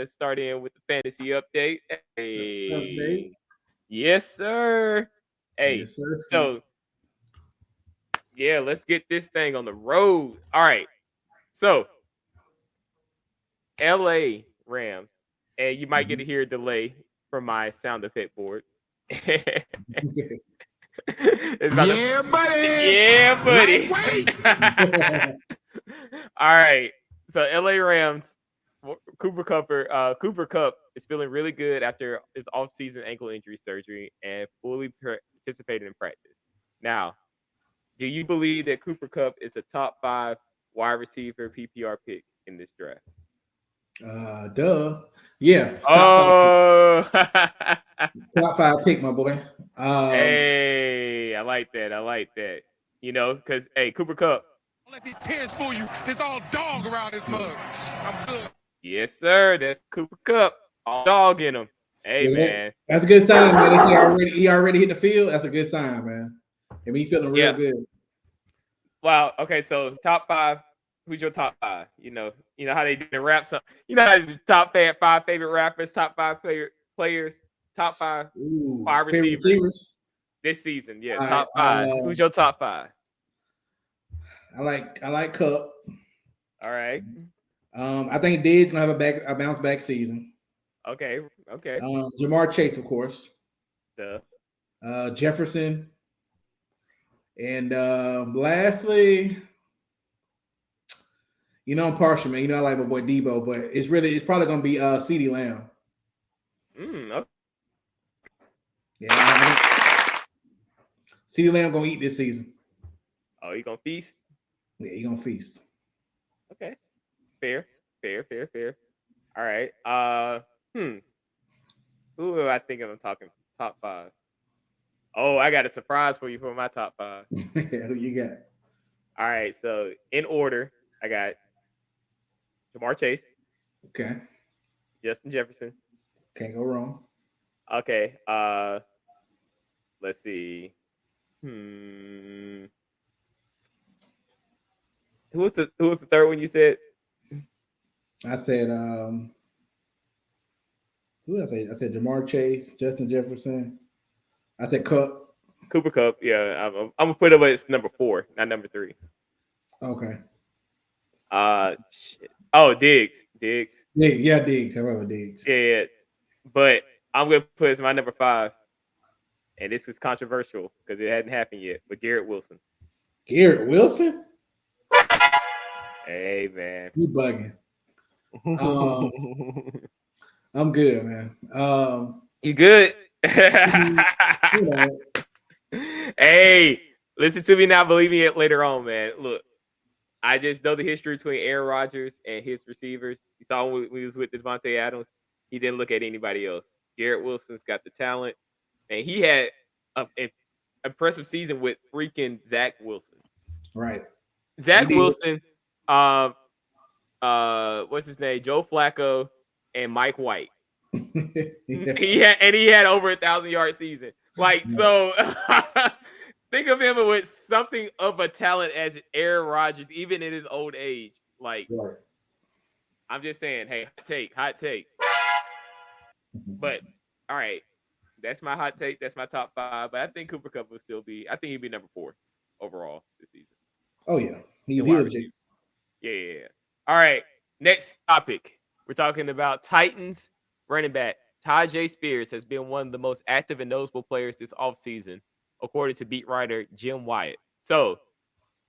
let's start in with the fantasy update. Update. Hey, yes, sir. Hey, Yes, sir. so yeah, let's get this thing on the road. All right, so LA Rams, and you might get to hear a delay from my sound effect board. It's about Yeah, buddy. yeah, buddy. Lightweight. All right. So LA Rams, Cooper Cup is feeling really good after his off-season ankle injury surgery and fully participated in practice. Now, do you believe that Cooper Cup is a top 5 wide receiver PPR pick in this draft? Duh. Yeah. Oh, Top five pick, my boy. hey, I like that. I like that. You know, because hey, Cooper Cup. Don't let these tears fool you. There's all dog around this mug. I'm good. Yes, sir. That's Cooper Cup. All dog in him. Hey, Yeah, man. that's a good sign, man. He already hit the field. That's a good sign, man. I mean, he feeling real good. Wow. Okay, so top 5. Who's your top 5? You know how they do the rap song. You know how they do top 5 favorite rappers, top 5 favorite players, top 5 wide receivers this season. Yeah, top 5. Who's your top 5? I like Kupp. All right. I think Diggs gonna have a bounce back season. Okay. Jamar Chase, of course. Duh. Jefferson. And lastly, I'm partial, man. I like my boy Debo, but it's probably gonna be CeeDee Lamb. Okay. Yeah. CeeDee Lamb gonna eat this season. Oh, he gonna feast? Yeah, he gonna feast. Okay. Fair. All right. Who am I thinking I'm talking top 5? Oh, I got a surprise for you for my top 5. Who you got? All right, so in order, I got Jamar Chase. Okay. Justin Jefferson. Can't go wrong. Okay. Let's see. Who was the third one you said? I said who did I say? I said Jamar Chase, Justin Jefferson. I said Kupp. Cooper Cup. Yeah, I'm gonna put it as number 4, not number 3. Okay. Shit. Oh, Diggs. Yeah, Diggs. I remember Diggs. Yeah, but I'm gonna put it as my number 5, and this is controversial because it hadn't happened yet. But Garrett Wilson. Garrett Wilson? Hey, man, you bugging. I'm good, man. You good? Hey, listen to me now. Believe me later on, man. Look, I just know the history between Aaron Rodgers and his receivers. You saw when he was with Devontae Adams. He didn't look at anybody else. Garrett Wilson's got the talent, and he had an impressive season with freaking Zach Wilson. Right. Zach Wilson, what's his name? Joe Flacco and Mike White. He had over 1,000-yard season. So think of him with something of a talent as Aaron Rodgers, even in his old age. Right. I'm just saying, hey, hot take. But all right, that's my hot take. That's my top 5. But I think Cooper Cup will still be. I think he'd be number 4 overall this season. Oh yeah, Yeah. All right, next topic. We're talking about Titans running back Tyjae Spears has been one of the most active and noticeable players this offseason, according to beat writer Jim Wyatt. So,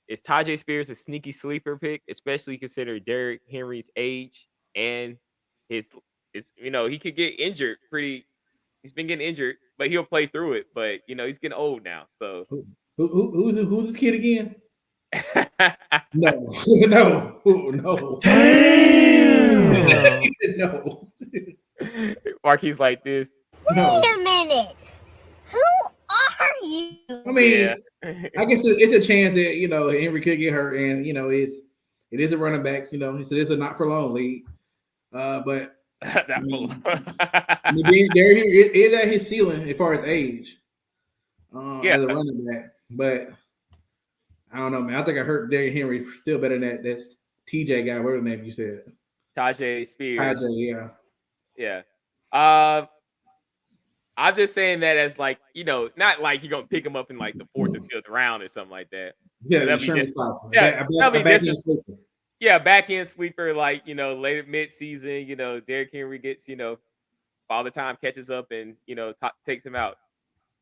is Tyjae Spears a sneaky sleeper pick, especially considering Derrick Henry's age and his he could get injured he's been getting injured, but he'll play through it. But he's getting old now. So who's this kid again? No. Damn. No. Marque's like this. Wait a minute. Who are you? I mean, I guess it's a chance that Henry could get hurt, and it is a running back. So it's a not for long league. But Derrick Henry is at his ceiling as far as age. As a running back, but I don't know, man. I think I heard Derrick Henry still better than that's TJ guy. Whatever the name you said. Tyjae Spears. Tyjae, yeah. Yeah. I'm just saying that as like, not like you're gonna pick him up in like the 4th or 5th round or something like that. Yeah, That'd be insurance policy. yeah, A back end sleeper. Yeah, back end sleeper, like later mid-season, Derrick Henry gets, Father Time catches up and takes him out.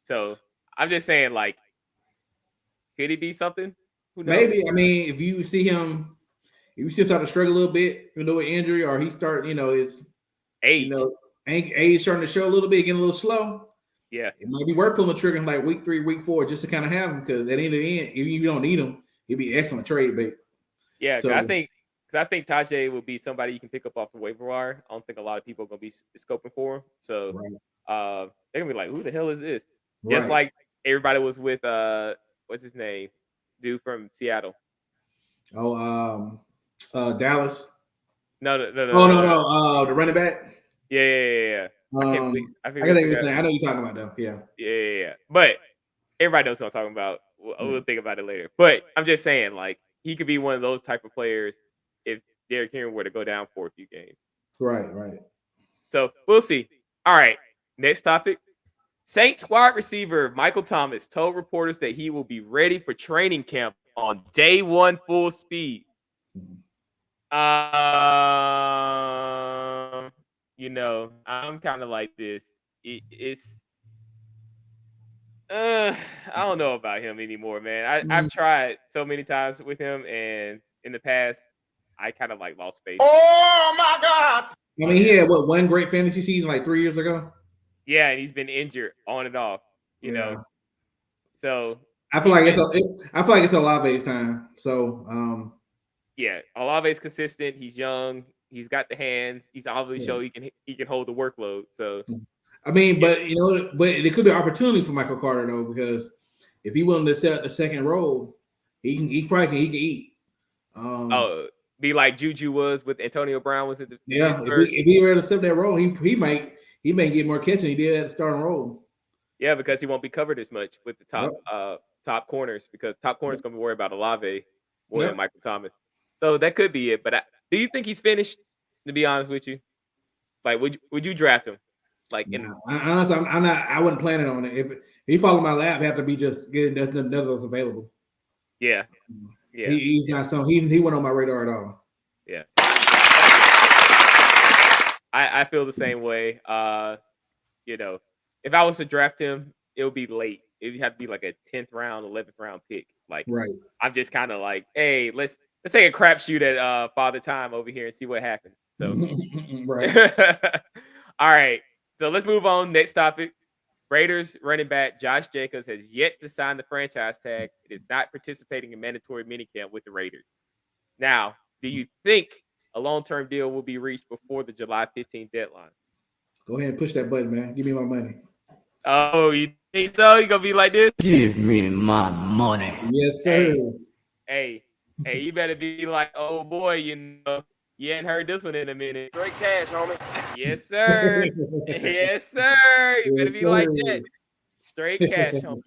So I'm just saying, like, could he be something? Who knows? Maybe. I mean, if you see him start to struggle a little bit, with injury, or he start, his age, age starting to show a little bit, getting a little slow. Yeah, it might be worth pulling the trigger in like week 3, week 4, just to kind of have him, because at the end of the end, if you don't need him, he'd be an excellent trade bait. Yeah, so, I think Tyjae will be somebody you can pick up off the waiver wire. I don't think a lot of people are gonna be scoping for him. So they're gonna be like, who the hell is this? Right. Just like everybody was with what's his name? Dude from Seattle. Oh, Dallas. No. The running back. Yeah. I can't believe. I know you're talking about though. Yeah. Yeah. But everybody knows what I'm talking about. We'll think about it later. But I'm just saying, like, he could be one of those type of players if Derrick Henry were to go down for a few games. Right. So we'll see. All right. Next topic. Saints wide receiver Michael Thomas told reporters that he will be ready for training camp on day 1 full speed. I'm kind of like this. I don't know about him anymore, man. I've tried so many times with him, and in the past, I kind of like lost faith. Oh my God! I mean, he had one great fantasy season like 3 years ago. Yeah, and he's been injured on and off. You know, so I feel like it's Olave's time. So, yeah, Olave's consistent. He's young. He's got the hands. He's obviously shown he can hold the workload. So, I mean, but it could be an opportunity for Michael Carter though, because if he willing to set the second role, he can eat. Be like Juju was with Antonio Brown was at the if he were to accept that role, he may get more catch than he did at the starting role. Yeah, because he won't be covered as much with the top corners, because top corners gonna be worried about Olave more than Michael Thomas. So that could be it. But do you think he's finished? To be honest with you, like would you draft him? Like, honestly, I'm not. I wasn't planning on it. If he followed my lap, have to be just getting that's none of those available. Yeah. He's not some. He went on my radar at all. Yeah. I feel the same way. If I was to draft him, it would be late. It would have to be like a 10th round, 11th round pick. Like, I'm just kind of like, hey, let's take a crapshoot at Father Time over here and see what happens. So, all right. So let's move on. Next topic. Raiders running back Josh Jacobs has yet to sign the franchise tag. It is not participating in mandatory minicamp with the Raiders. Now, do you think a long-term deal will be reached before the July 15th deadline? Go ahead and push that button, man. Give me my money. Oh, you think so? You gonna be like this? Give me my money. Yes, sir. Hey, you better be like, oh boy, you ain't heard this one in a minute. Straight cash, homie. Yes, sir. Yes, sir. You better be like that. Straight cash, homie.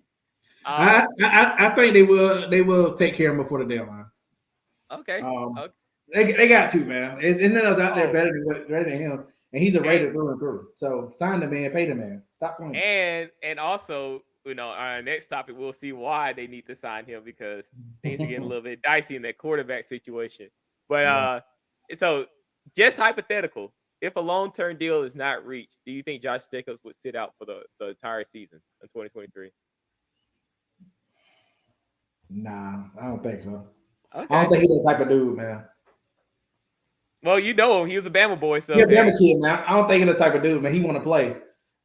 I think they will take care of him before the deadline. Okay. They got to, man. There's nothing else out there better than him, and he's a Raider through and through. So sign the man, pay the man. Stop playing. And also, our next topic, we'll see why they need to sign him, because things are getting a little bit dicey in that quarterback situation. But so just hypothetical, if a long-term deal is not reached, do you think Josh Jacobs would sit out for the entire season in 2023? Nah, I don't think so. Okay. I don't think he's that type of dude, man. Well, you know him. He was a Bama boy, so yeah, Bama kid, man. I don't think he's the type of dude, man. He want to play.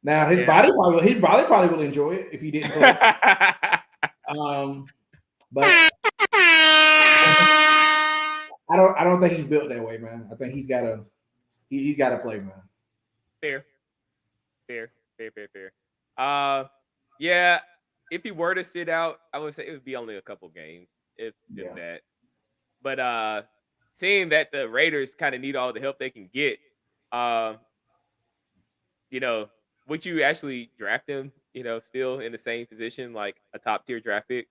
Now his body probably will enjoy it if he didn't play. But I don't think he's built that way, man. I think he's gotta play, man. Fair. Yeah. If he were to sit out, I would say it would be only a couple games, if that. But seeing that the Raiders kind of need all the help they can get, would you actually draft him? Still in the same position, like a top tier draft pick?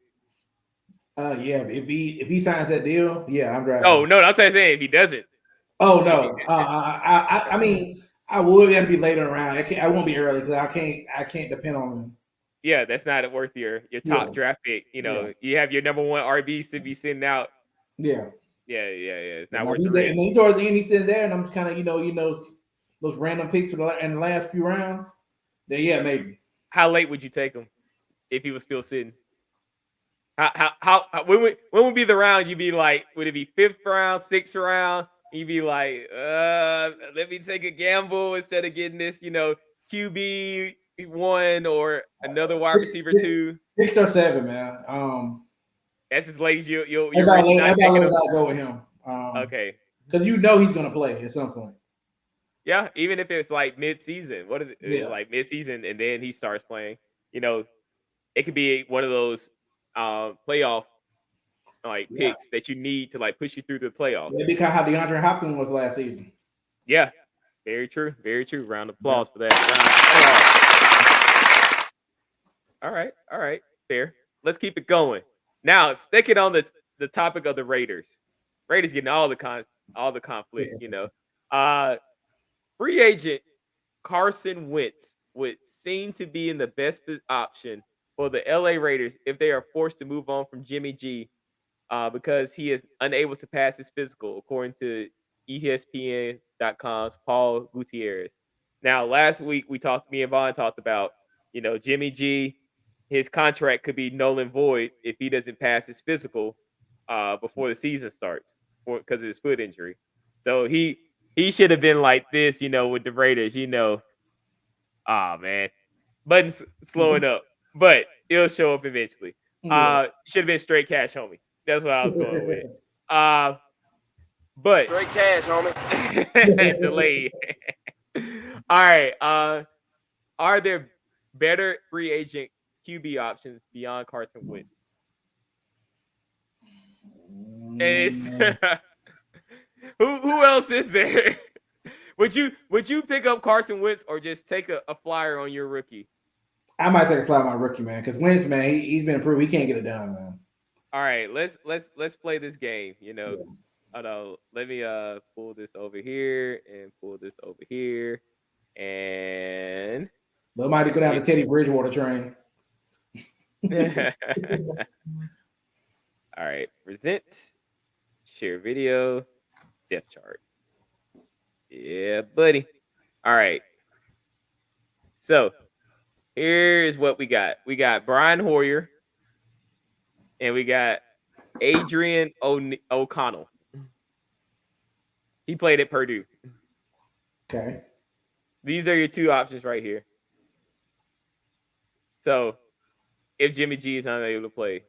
Yeah. If he signs that deal, yeah, I'm drafting. Oh no, I'm saying if he doesn't. Oh no. I mean, I would have to be later around. I won't be early because I can't depend on him. Yeah, that's not worth your top draft pick. You have your number one RBs to be sitting out. Yeah. Yeah. It's not And worth the risk. And then towards the end, he's sitting there, and I'm kind of those random picks in the last few rounds. Then yeah, maybe. How late would you take him if he was still sitting? How when would be the round? You'd be like, would it be 5th round, 6th round? You'd be like, let me take a gamble instead of getting this, QB 1 or another wide receiver 2. 6 or 7, man. That's as late as you're I'll go with him. Okay. Because he's gonna play at some point. Yeah, even if it's like mid-season. What is it? Yeah. Like mid-season and then he starts playing. It could be one of those playoff picks that you need to like push you through the playoffs. Maybe kind of how DeAndre Hopkins was last season. Yeah, very true. Very true. Round of applause for that. All right. Fair. Let's keep it going. Now, sticking on the topic of the Raiders. Raiders getting all the conflict. Free agent Carson Wentz would seem to be in the best option for the LA Raiders if they are forced to move on from Jimmy G because he is unable to pass his physical, according to ESPN.com's Paul Gutierrez. Now, last week me and Vaughn talked about, Jimmy G, his contract could be null and void if he doesn't pass his physical before the season starts because of his foot injury. So he should have been like this, with the Raiders, man, button's slowing up, but it'll show up eventually. Should have been straight cash, homie. That's what I was going with. But straight cash, homie. Delayed. All right. Are there better free agent QB options beyond Carson Wentz? Who else is there? Would you pick up Carson Wentz or just take a flyer on your rookie? I might take a flyer on my rookie, man, because Wentz, man, he's been proved he can't get it done, man. All right, let's play this game. Let me pull this over here and pull this over here, and but might go down the Teddy Bridgewater train. All right, present, share video, depth chart. Yeah, buddy. All right. So here's what we got. We got Brian Hoyer and we got Adrian O'Connell. He played at Purdue. Okay. These are your two options right here. So if Jimmy G is not able to play.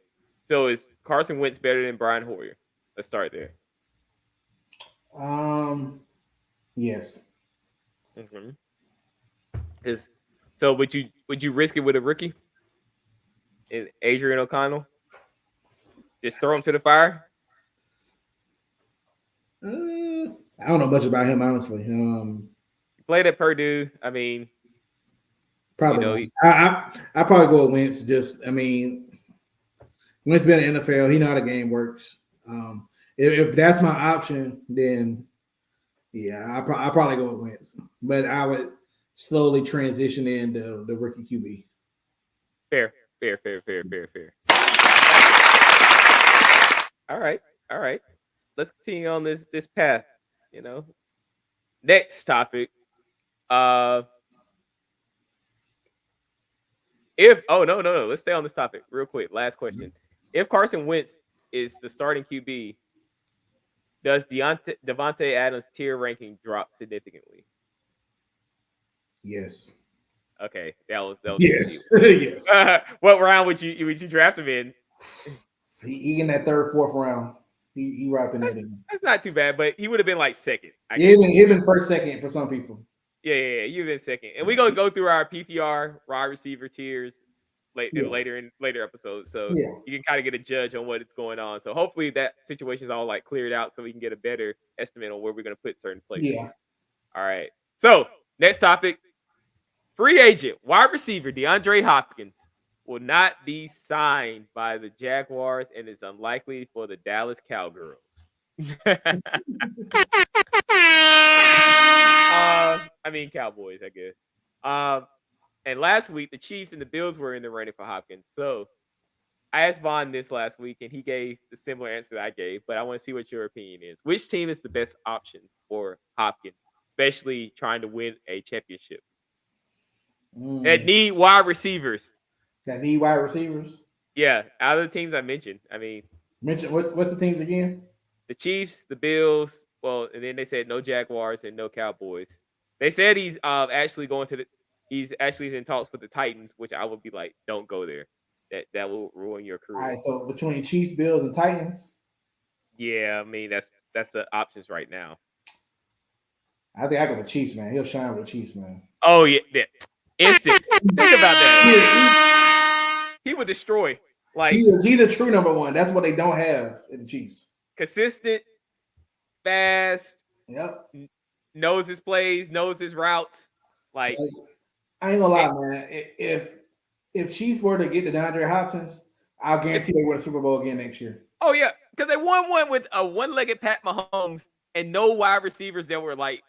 So is Carson Wentz better than Brian Hoyer? Let's start there. Yes. Mm-hmm. So would you risk it with a rookie? And Adrian O'Connell? Just throw him to the fire? I don't know much about him, honestly. Played at Purdue. I mean, probably. I probably go with Wentz. Wentz been in the NFL. He know how the game works. If that's my option, then yeah, I probably go with Wentz. But I would slowly transition into the rookie QB. Fair. All right. Let's continue on this path. Next topic. No. Let's stay on this topic real quick. Last question. If Carson Wentz is the starting QB, does Davante Adams' tier ranking drop significantly? Yes. Okay, that was yes. Yes. What round would you draft him in? He in that 3rd, 4th round. He right up in there. That's not too bad, but he would have been like 2nd. He been 1st, 2nd for some people. Yeah, you've been 2nd. And we're gonna go through our PPR wide receiver tiers later episodes. So you can kind of get a judge on what is going on. So hopefully that situation is all like cleared out so we can get a better estimate on where we're gonna put certain places. Yeah. All right. So next topic. Free agent wide receiver DeAndre Hopkins will not be signed by the Jaguars and is unlikely for the Dallas Cowgirls. I mean Cowboys, I guess. And last week the Chiefs and the Bills were in the running for Hopkins. So I asked Vaughn this last week, and he gave the similar answer that I gave. But I want to see what your opinion is. Which team is the best option for Hopkins, especially trying to win a championship? That need wide receivers. That need wide receivers. Yeah, out of the teams I mentioned. I mean, what's the teams again? The Chiefs, the Bills. Well, and then they said no Jaguars and no Cowboys. They said he's actually going to the. He's actually in talks with the Titans, which I would be like, don't go there. That will ruin your career. All right, so between Chiefs, Bills, and Titans. Yeah, I mean that's the options right now. I think I go with Chiefs, man. He'll shine with the Chiefs, man. Oh yeah. Instant. Think about that. He would destroy. Like he's a true number one. That's what they don't have in the Chiefs. Consistent, fast. Yep. Knows his plays, knows his routes. Like I ain't gonna lie, man. If Chiefs were to get the DeAndre Hopkins, I'll guarantee they win a Super Bowl again next year. Oh yeah, because they won one with a one-legged Pat Mahomes and no wide receivers that were like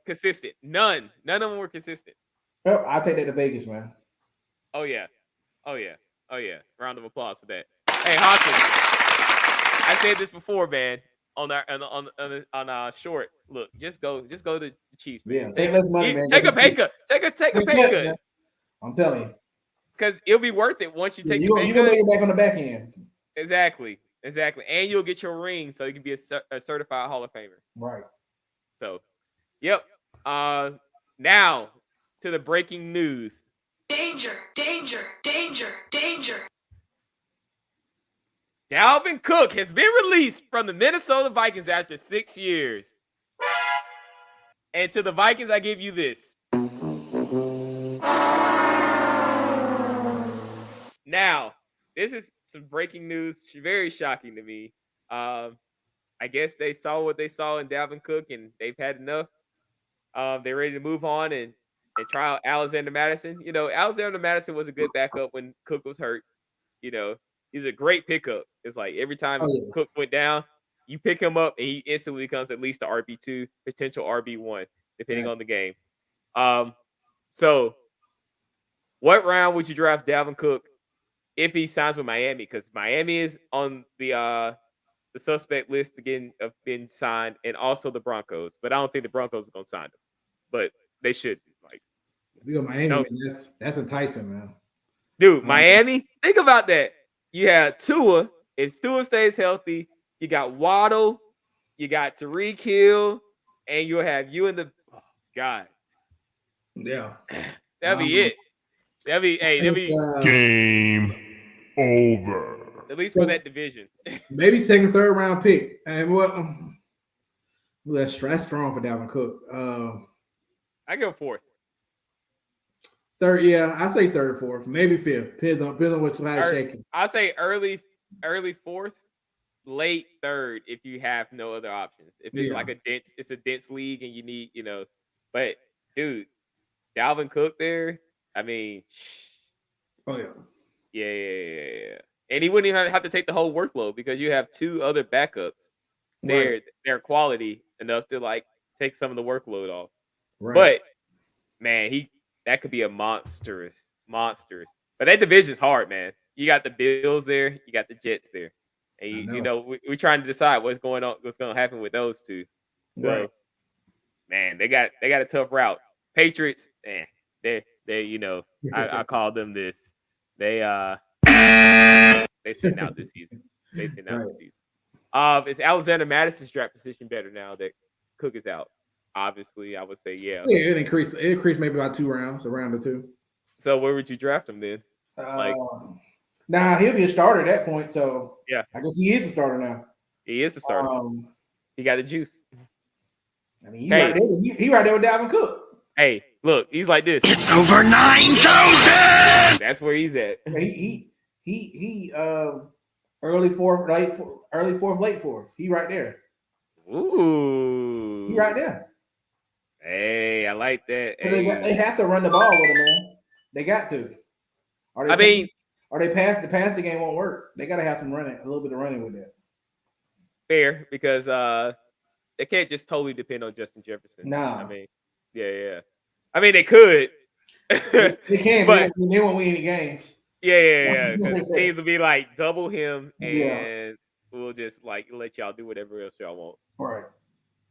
consistent. None of them were consistent. Yep, I'll take that to Vegas, man. Oh yeah. Round of applause for that. Hey Hopkins, I said this before, man. On short, look, just go to the Chiefs. Man. Yeah, take less money, man. Take a pay cut. Take a pay cut. Man. I'm telling you, because it'll be worth it once you take. You're gonna make it back on the back end. Exactly, and you'll get your ring, so you can be a certified Hall of Famer. Right. So, yep. Now to the breaking news. Danger! Dalvin Cook has been released from the Minnesota Vikings after 6 years. And to the Vikings, I give you this. Now, this is some breaking news. Very shocking to me. I guess they saw what they saw in Dalvin Cook, and they've had enough. They're ready to move on and try out Alexander Madison. You know, Alexander Madison was a good backup when Cook was hurt. You know, he's a great pickup. It's like every time Cook went down, you pick him up and he instantly becomes at least the RB2, potential RB1, depending on the game. So what round would you draft Dalvin Cook if he signs with Miami? Because Miami is on the suspect list again of being signed, and also the Broncos. But I don't think the Broncos are gonna sign him. But they should. Like, if you go Miami, man, that's enticing, man. Dude, Miami, think about that. You have Tua. If Tua stays healthy, you got Waddle, you got Tyreek Hill, and you'll have you in the God. Yeah. That'll be it. That'll be game over. At least for that division. Maybe second, third round pick. And what that's strong for Dalvin Cook. I go fourth. Third, yeah, I say third, fourth, maybe fifth. Depends on what you're shaking. I say early fourth, late third if you have no other options. If it's like it's a dense league and you need, but dude, Dalvin Cook there, I mean, oh yeah. And he wouldn't even have to take the whole workload because you have two other backups. They're quality enough to like take some of the workload off. Right. But man, that could be a monstrous. But that division's hard, man. You got the Bills there, you got the Jets there, and we're trying to decide what's going to happen with those two. So, man, they got a tough route. Patriots, man, they I call them this. They sitting out this season. This season. Is Alexander Madison's draft position better now that Cook is out? Obviously, I would say yeah. Yeah, it increased maybe about 2 rounds, a round or two. So where would you draft him then? Nah, he'll be a starter at that point. So yeah, I guess he is a starter now. He is a starter. He got the juice. I mean, he right there with Dalvin Cook. Hey, look, he's like this. It's over 9,000. That's where he's at. He early fourth, late fourth. He right there. Ooh, he right there. Hey, I like that. Hey. They have to run the ball with him, man. They got to. Or the passing game won't work. They got to have some running, a little bit of running with that. Fair, because they can't just totally depend on Justin Jefferson. Nah. I mean, yeah. I mean, they could. They can, but they won't win any games. Yeah. Because teams will be like double him, and Yeah. we'll just like let y'all do whatever else y'all want. Right.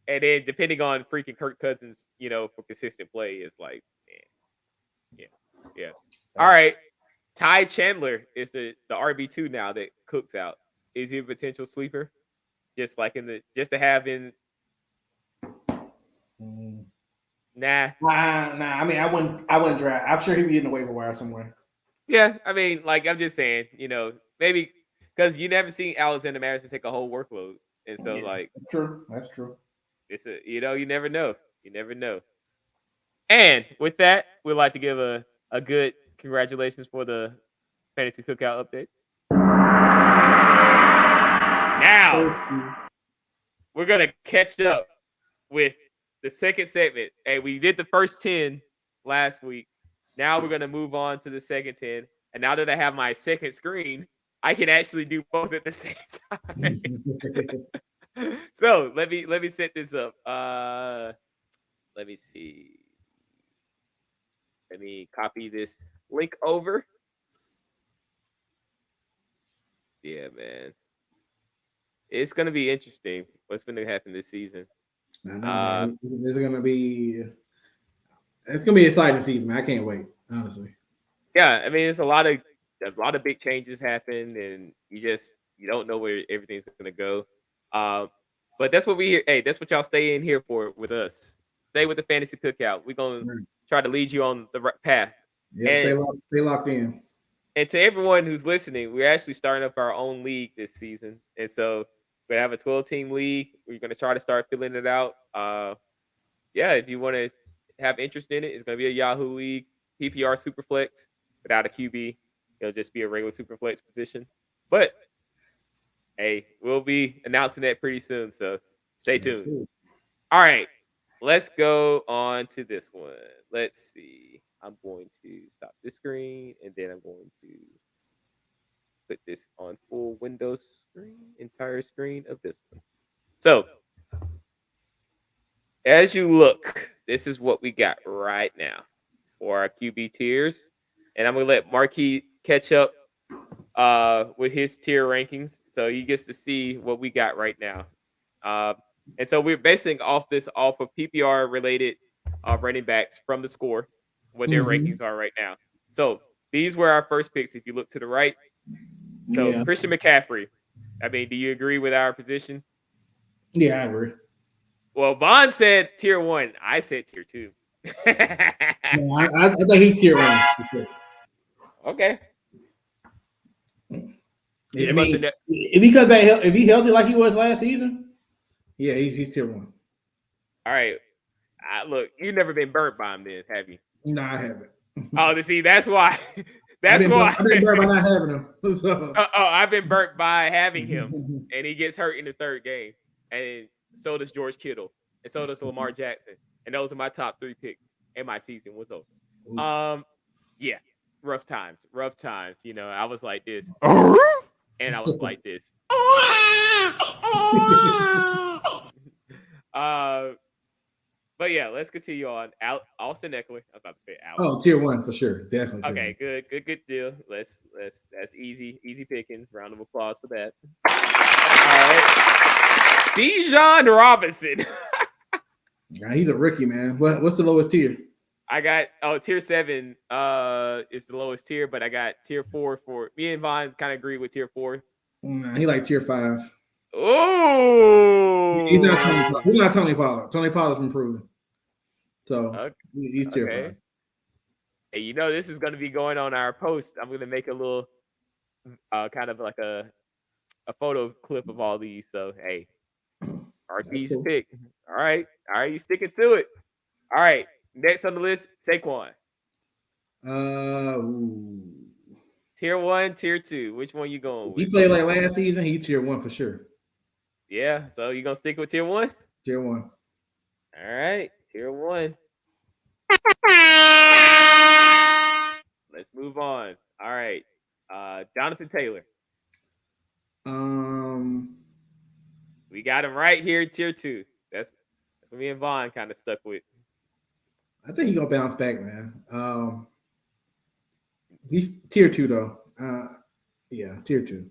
And then depending on freaking Kirk Cousins, for consistent play, it's like, yeah. All right. Ty Chandler is the RB2 now that Cook's out. Is he a potential sleeper? Just to have in. Nah. I mean, I wouldn't draft. I'm sure he'd be in the waiver wire somewhere. Yeah, I mean, like I'm just saying, maybe because you never seen Alexander Madison take a whole workload, and so that's true. It's you never know. You never know. And with that, we'd like to give a good congratulations for the Fantasy Cookout update. Now we're gonna catch up with the second segment. Hey, we did the first 10 last week. Now we're gonna move on to the second 10. And now that I have my second screen, I can actually do both at the same time. So let me set this up. Let me see. Let me copy this link over. Yeah, man. It's gonna be interesting. What's gonna happen this season? I know, man. It's gonna be exciting season, man. I can't wait, honestly. Yeah, I mean, it's a lot of big changes happen, and you don't know where everything's gonna go. But that's what we hear. Hey, that's what y'all stay in here for with us. Stay with the Fantasy Cookout. We're gonna try to lead you on the right path. Yeah, stay locked in. And to everyone who's listening, we're actually starting up our own league this season, and so we have a 12-team league. We're gonna try to start filling it out. If you want to have interest in it, it's gonna be a Yahoo league, PPR Superflex without a QB. It'll just be a regular Superflex position. But hey, we'll be announcing that pretty soon, so stay tuned. True. All right, let's go on to this one. Let's see. I'm going to stop this screen, and then I'm going to put this on full Windows screen, entire screen of this one. So, as you look, this is what we got right now for our QB tiers. And I'm going to let Marque catch up with his tier rankings, so he gets to see what we got right now. And so we're basing off of PPR related running backs from the score, what their rankings are right now. So these were our first picks. If you look to the right, so Christian McCaffrey. I mean, do you agree with our position? Yeah, I agree. Well, Vaughn said tier 1. I said tier 2. No, I think he's tier 1. Okay. Yeah, I mean, if he comes back, if he's healthy like he was last season, yeah, he's tier 1. All right. Look, you've never been burnt by him, then, have you? No, I haven't. Oh, see, that's why. I've been burnt by not having him. So. I've been burnt by having him, and he gets hurt in the third game, and so does George Kittle, and so does Lamar Jackson, and those are my top 3 picks, and my season was over. Oof. Yeah, rough times. I was like this, and I was like this. But yeah, let's continue on. Austin Eckler. I was about to say Alex. Oh, tier 1 for sure, definitely. Okay, good deal. That's easy pickings. Round of applause for that. All right, Bijan Robinson. Nah, he's a rookie, man. What's the lowest tier? I got tier 7 is the lowest tier, but I got tier 4 for me and Vaughn kind of agree with tier 4. Nah, he like tier 5. Oh, he's not Tony Pollard. Tony Pollard's improving. So he's tier 5. Hey, this is going to be going on our post. I'm going to make a little kind of like a photo clip of all these. So, hey, RP's cool. Pick. All right, you sticking to it. All right, next on the list, Saquon. Tier 1, tier 2. Which one you going with? He played like last season. He's tier 1 for sure. Yeah, so you going to stick with tier 1? Tier 1. All right, tier 1. Let's move on. All right. Jonathan Taylor. We got him right here, tier 2. That's what me and Vaughn kind of stuck with. I think he's gonna bounce back, man. He's tier 2 though. Yeah, tier 2.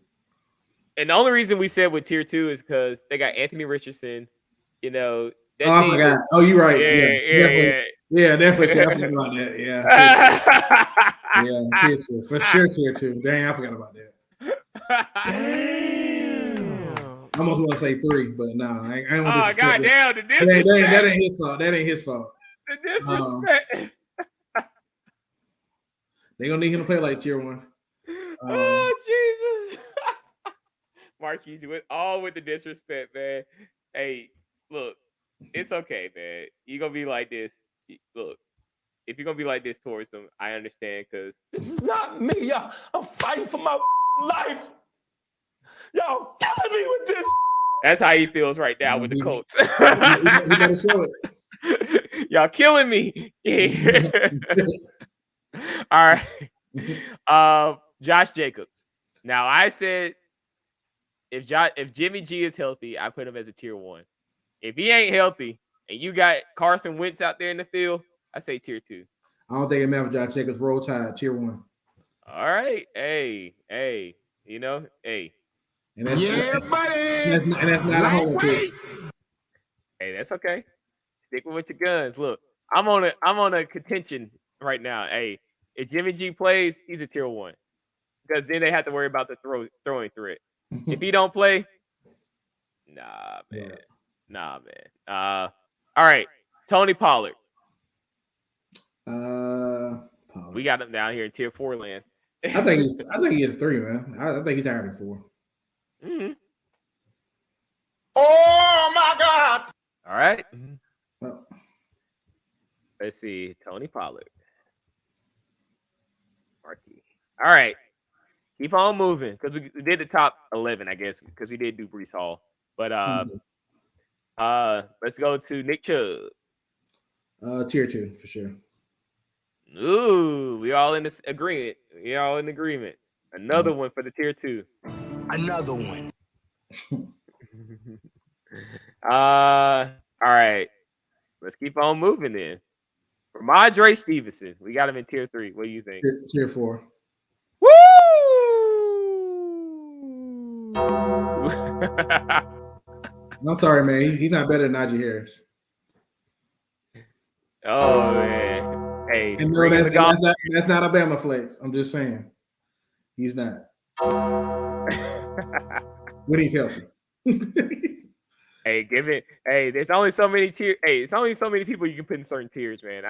And the only reason we said with tier 2 is because they got Anthony Richardson. You know, that I team forgot. You're right. Yeah, definitely. I forgot about that. Yeah, tier 2 for sure. Tier 2. Dang, I forgot about that. Damn. I almost want to say 3, but nah, I ain't want to. Oh goddamn! The disrespect. That ain't his fault. That ain't his fault. The disrespect. They gonna need him to play like tier 1. Oh Jesus! Marquise, with the disrespect, man. Hey, look, it's okay, man. You gonna be like this. Look, if you're gonna be like this towards them, I understand because this is not me, y'all. I'm fighting for my life. Y'all killing me with this. That's how he feels right now with the Colts. He gotta show it. Y'all killing me. All right. Josh Jacobs. Now I said if Jimmy G is healthy, I put him as a tier 1. If he ain't healthy and you got Carson Wentz out there in the field, I say tier 2. I don't think it matters. Josh Jacobs roll tide tier 1. All right. Hey, you know, hey. And that's, Yeah, buddy. and that's not a home pick. Hey, that's okay. Stick with your guns. Look, I'm on a contention right now. Hey, if Jimmy G plays, he's a tier 1. Because then they have to worry about the throwing threat. If he don't play, nah, man. All right. Tony Pollard. Pollard. We got him down here in tier 4 land. I think he is 3, man. I think he's higher than 4. Mm-hmm. Oh my God. All right. Well, let's see. Tony Pollard. Marque. All right. Keep on moving because we did the top 11, I guess, because we did do Breece Hall. But let's go to Nick Chubb. Tier 2 for sure. Ooh, we all in this agreement. We all in agreement. Another one for the tier 2. Another one. All right. Let's keep on moving then. For Ramondre Stevenson, we got him in tier 3. What do you think? Tier 4. Woo! I'm sorry, man. He's not better than Najee Harris. Oh man. Hey, and no, that's not a Bama flex. I'm just saying. He's not. When he's healthy. Hey, there's only so many tiers. Hey, it's only so many people you can put in certain tiers, man.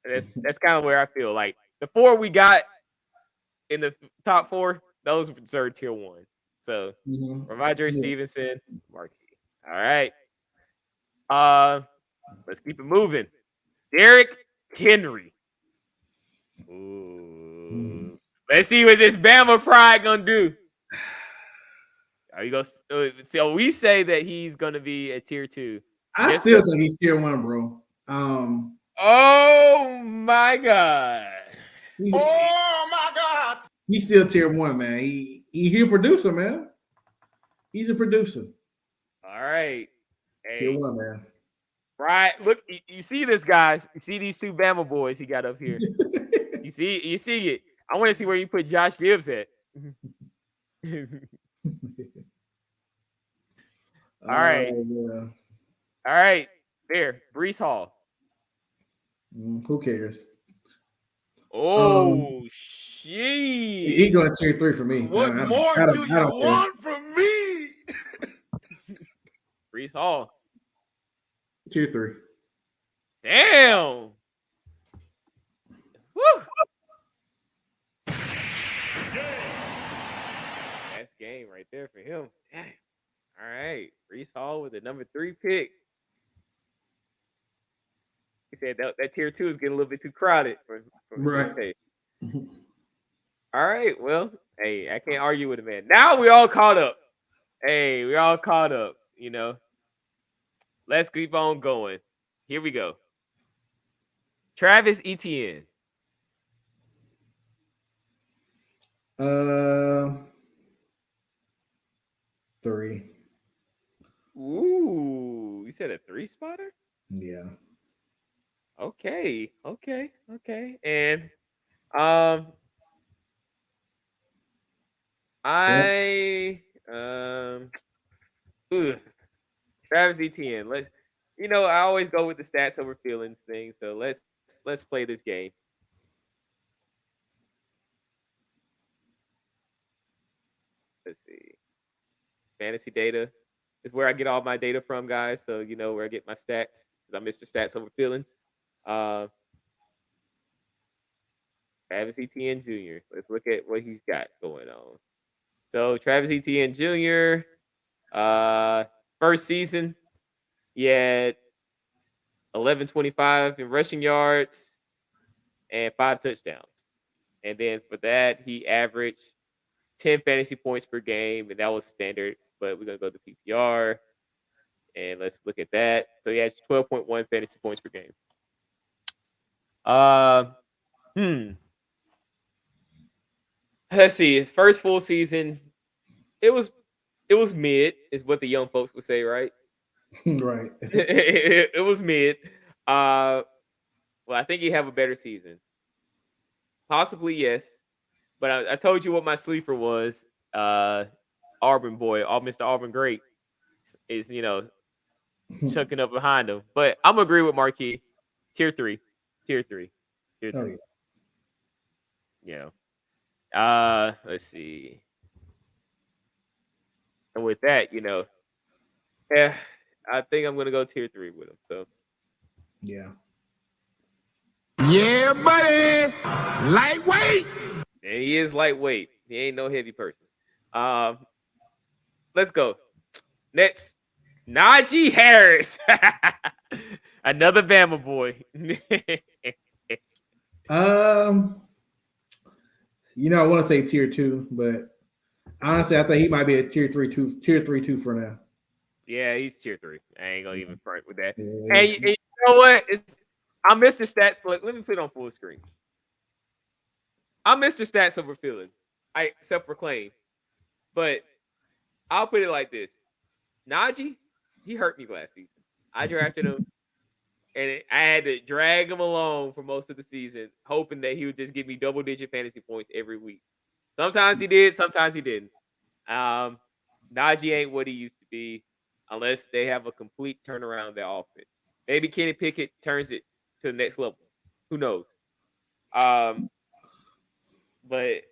That's kind of where I feel like the 4 we got in the top 4, those are tier 1. So Ramondre Stevenson, Marque. All right. Let's keep it moving. Derrick Henry. Ooh. Let's see what this Bama pride gonna do. Are you gonna? So we say that he's gonna be a tier 2. I still think he's tier 1, bro. Oh my God. Oh my God. He's still tier 1, man. He's a producer, man. He's a producer. All right. Hey, tier 1, man. Right. Look, you see this, guys. You see these 2 Bama boys he got up here. You see it. I want to see where you put Josh Gibbs at. All right. Yeah. All right. There. Breece Hall. Who cares? Oh, shit. He going tier 3 for me. What more do you want from me? Breece Hall. Tier 3. Damn. Woo. That's game right there for him. Damn. All right. Breece Hall with the number 3 pick. He said that tier 2 is getting a little bit too crowded for right. All right. Well, hey, I can't argue with a man. Now we all caught up. Hey, we all caught up, you know. Let's keep on going. Here we go. Travis Etienne. 3. Ooh, you said a 3-spotter? Yeah. Okay. And I Travis Etienne. I always go with the stats over feelings thing. So let's play this game. Let's see. Fantasy data is where I get all my data from, guys. So you know where I get my stats because I'm Mr. Stats over feelings. Travis Etienne Jr. Let's look at what he's got going on. So Travis Etienne Jr. First season, he had 1125 in rushing yards and 5 touchdowns. And then for that, he averaged 10 fantasy points per game, and that was standard. But we're gonna go to PPR, and let's look at that. So he has 12.1 fantasy points per game. Let's see. His first full season, it was mid, is what the young folks would say, right? Right. it was mid. Well, I think he'd have a better season. Possibly, yes. But I told you what my sleeper was. Auburn boy, Mr. Auburn Great is, chunking up behind him. But I'm gonna agree with Marque. Tier 3. Oh yeah. Let's see. And with that, I think I'm gonna go tier 3 with him. So Yeah. Yeah, buddy. Lightweight. and he is lightweight. He ain't no heavy person. Let's go. Next, Najee Harris. Another Bama boy. I want to say tier 2, but honestly, I think he might be a tier 3 for now. Yeah, he's tier 3. I ain't gonna even front with that. Yeah. And you know what? I'm Mr. Stats, but let me put it on full screen. I'm Mr. Stats over feelings. I self-proclaim. But I'll put it like this. Najee, he hurt me last season. I drafted him, and I had to drag him along for most of the season, hoping that he would just give me double-digit fantasy points every week. Sometimes he did, sometimes he didn't. Najee ain't what he used to be unless they have a complete turnaround of their offense. Maybe Kenny Pickett turns it to the next level. Who knows? But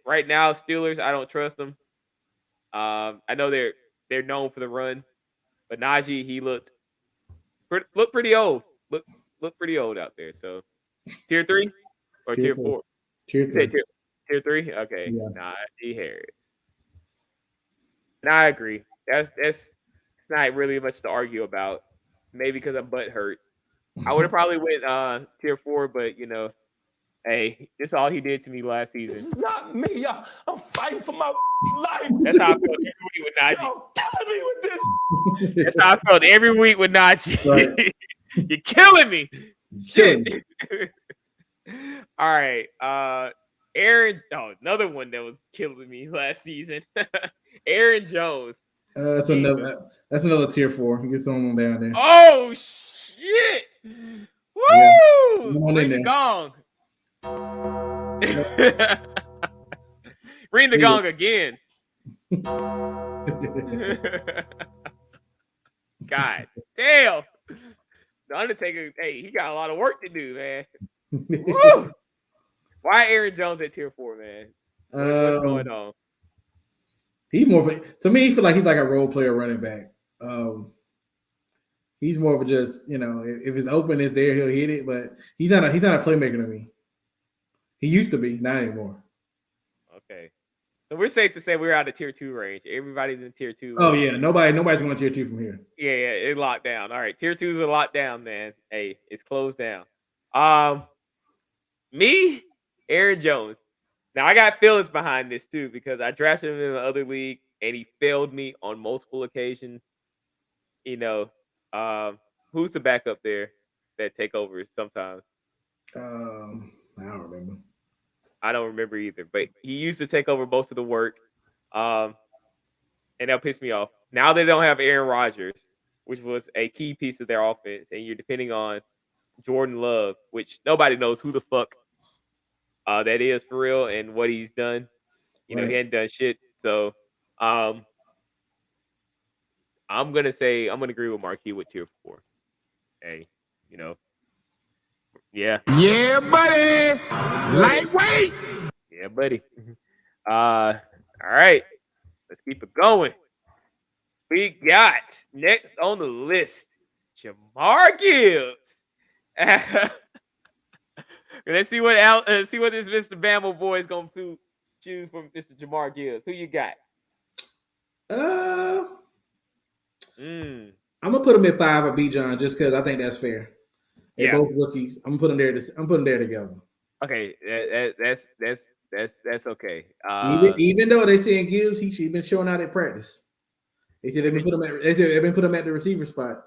right now, Steelers, I don't trust them. I know they're known for the run, but Najee, he looked pretty old. Look pretty old out there. So tier 3 or tier 4? Tier 3. Tier 3? Okay. Yeah. Najee Harris. And I agree. That's not really much to argue about. Maybe because I'm butt hurt. I would have probably went tier 4, but hey, this is all he did to me last season. This is not me, y'all. I'm fighting for my life. That's how I felt every week with Najee. Y'all killing me with this. That's how I felt every week with Najee. Right. You're killing me. Shit. All right. Aaron. Oh, another one that was killing me last season. Aaron Jones. That's another tier 4. You get someone down there. Oh shit! Woo! Yeah. Ring the gong. Ring the gong again. God damn. The Undertaker, hey, he got a lot of work to do, man. Woo! Why Aaron Jones at tier 4, man? What's going on? He's more to me, he feel like he's like a role player running back. He's more of a just, if it's open, it's there, he'll hit it, but he's not a playmaker to me. He used to be, not anymore. Okay. So we're safe to say we're out of tier 2 range. Everybody's in tier 2. Oh yeah, nobody's going to tier 2 from here. Yeah, it's locked down. All right, tier 2s are locked down, man. Hey, it's closed down. Me, Aaron Jones. Now I got feelings behind this too because I drafted him in the other league and he failed me on multiple occasions. Who's the backup there that take over sometimes? I don't remember. I don't remember either, but he used to take over most of the work. And that pissed me off. Now they don't have Aaron Rodgers. which was a key piece of their offense, and you're depending on Jordan Love, which nobody knows who the fuck that is for real and what he's done. You know, he hadn't done shit. So I'm gonna agree with Marque with tier 4. Hey, you know. Yeah. Yeah, buddy. Lightweight. Yeah, buddy. All right. Let's keep it going. We got next on the list, Jamar Gibbs. Let's see what this Mr. Bamble boy is gonna choose from Mr. Jamar Gibbs. Who you got? I'm gonna put him at 5 or B John just because I think that's fair. They're both rookies. I'm putting them there together. Okay, that's okay. Even though they saying Gibbs, he's been showing out at practice. They said they've been putting him at the receiver spot.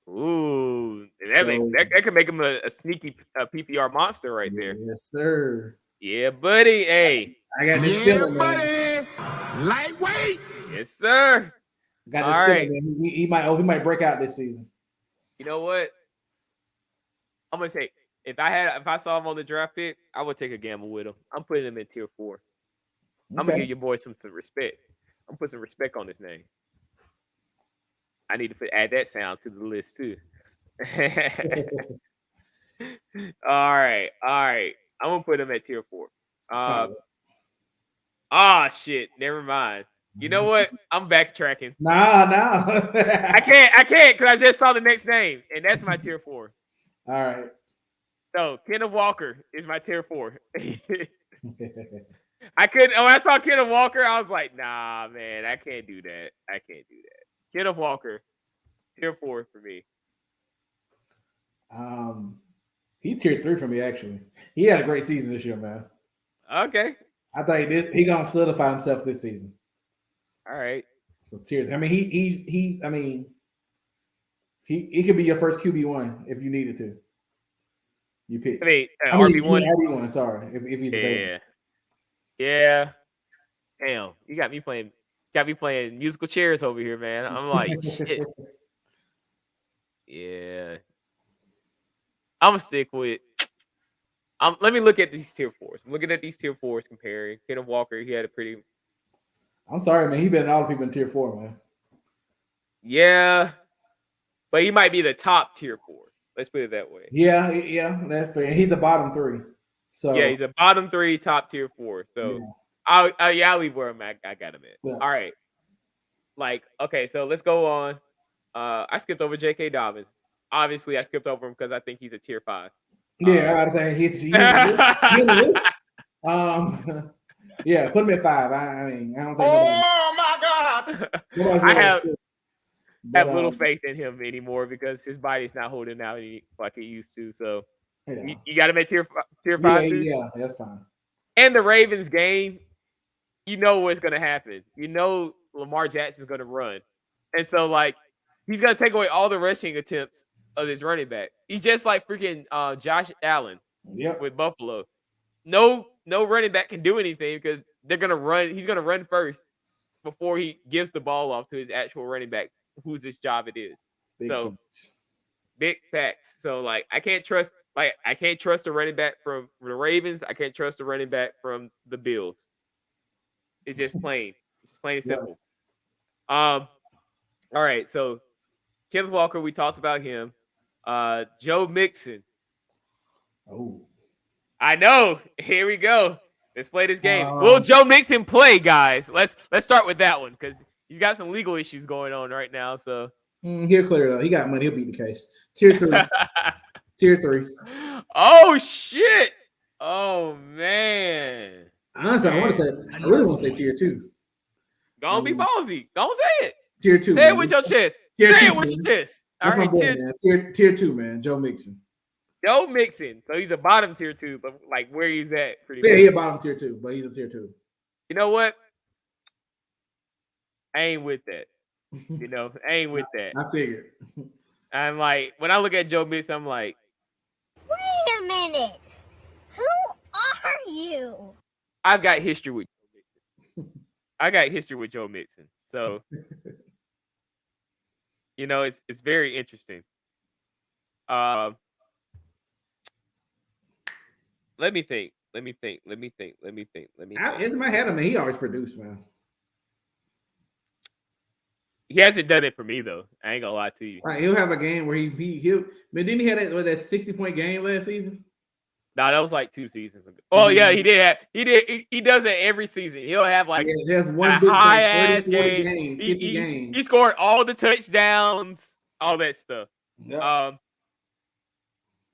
Ooh, that could make him a sneaky PPR monster right there. Yes, sir. Yeah, buddy. Hey, I got this feeling, buddy. Lightweight. Yes, sir. Got this feeling, man. He might break out this season. You know what? I'm gonna say if I saw him on the draft pick, I would take a gamble with him. I'm putting him in tier 4. I'm gonna give your boy some respect. I'm putting some respect on his name. I need to add that sound to the list too. All right. I'm gonna put him at tier 4. Shit. Never mind. You know what? I'm backtracking. No. I can't because I just saw the next name, and that's my tier 4. All right. So Kenneth Walker is my tier 4. I couldn't. When I saw Kenneth Walker, I was like, nah, man, I can't do that. Kenneth Walker, tier 4 for me. He's tier 3 for me, actually. He had a great season this year, man. Okay. I think he gonna solidify himself this season. All right. So tier. I mean, he could be your first QB1 if you needed to. You pick. RB1. RB1. Sorry, if he's available. Yeah. Damn, you got me playing musical chairs over here, man. I'm like, shit. Yeah. I'm gonna stick with. Let me look at these tier 4s. I'm looking at these tier 4s comparing. Kenneth Walker, he had a pretty. I'm sorry, man. He better than all the people in tier 4, man. Yeah, but he might be the top tier 4. Let's put it that way. Yeah, that's fair. He's a bottom 3. So yeah, he's a bottom 3, top tier 4. So I'll leave where I'm at. I got him in. Yeah. All right. Okay, so let's go on. I skipped over J.K. Dobbins. Obviously, I skipped over him because I think he's a tier 5. Yeah, I was saying he's yeah, put him at 5. I mean, I don't think. Oh my God! I have little faith in him anymore because his body's not holding out like it used to. So you got him at tier 5. Yeah, that's fine. And the Ravens game, you know what's going to happen. You know Lamar Jackson's going to run, and so he's going to take away all the rushing attempts of his running back. He's just like freaking Josh Allen with Buffalo. No running back can do anything because they're going to run. He's going to run first before he gives the ball off to his actual running back, whose this job it is. Big facts. So I can't trust the running back from the Ravens. I can't trust the running back from the Bills. It's just plain. It's plain and simple. All right. So Kenneth Walker, we talked about him. Joe Mixon. Oh, I know. Here we go. Let's play this game. Will Joe Mixon play, guys? Let's start with that one because he's got some legal issues going on right now. So he'll clear it up. He got money. He'll beat the case. Tier 3. Tier 3. Oh shit. Oh man. Honestly, I really want to say tier 2. Don't be ballsy. Don't say it. Tier 2. Say it with your chest. Say it with your chest. All right. Tier 2, man. Joe Mixon. Joe Mixon. So he's a bottom tier 2, but where he's at pretty much. Yeah, he's a bottom tier 2, but he's a tier 2. You know what? I ain't with that. I ain't with that. I figured. I'm when I look at Joe Mixon, I'm like, wait a minute. Who are you? I've got history with Joe Mixon. So it's very interesting. Let me think. In my head, I mean, he always produced, man. He hasn't done it for me though. I ain't gonna lie to you. Right, he'll have a game where he'll. But didn't he have that 60-point game last season? No, that was like 2 seasons ago. Oh yeah, he did. He does it every season. He'll have like he has one big high game, ass 30, 40 game, 50 games. He scored all the touchdowns, all that stuff. Yep.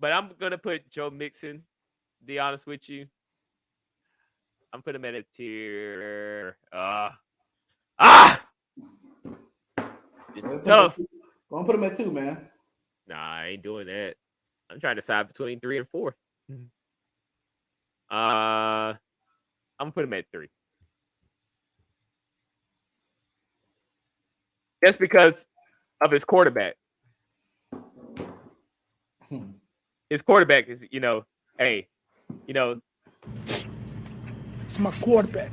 But I'm gonna put Joe Mixon. To be honest with you, I'm putting him at a tier. It's tough. Gonna put him at 2, man. Nah, I ain't doing that. I'm trying to decide between 3 and 4. I'm gonna put him at 3. Just because of his quarterback. His quarterback is, hey, it's my quarterback.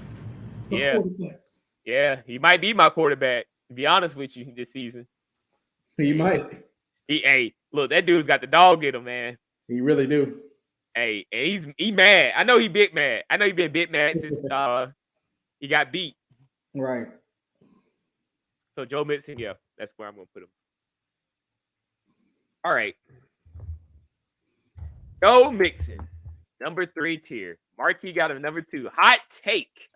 Yeah, he might be my quarterback. To be honest with you, this season, he might. Look, that dude's got the dog in him, man. He really do. Hey, and he mad. I know he big mad. I know he been big mad since he got beat. Right. So Joe Mixon, yeah, that's where I'm gonna put him. All right. Joe Mixon, number 3 tier. Marque got him number 2. Hot take.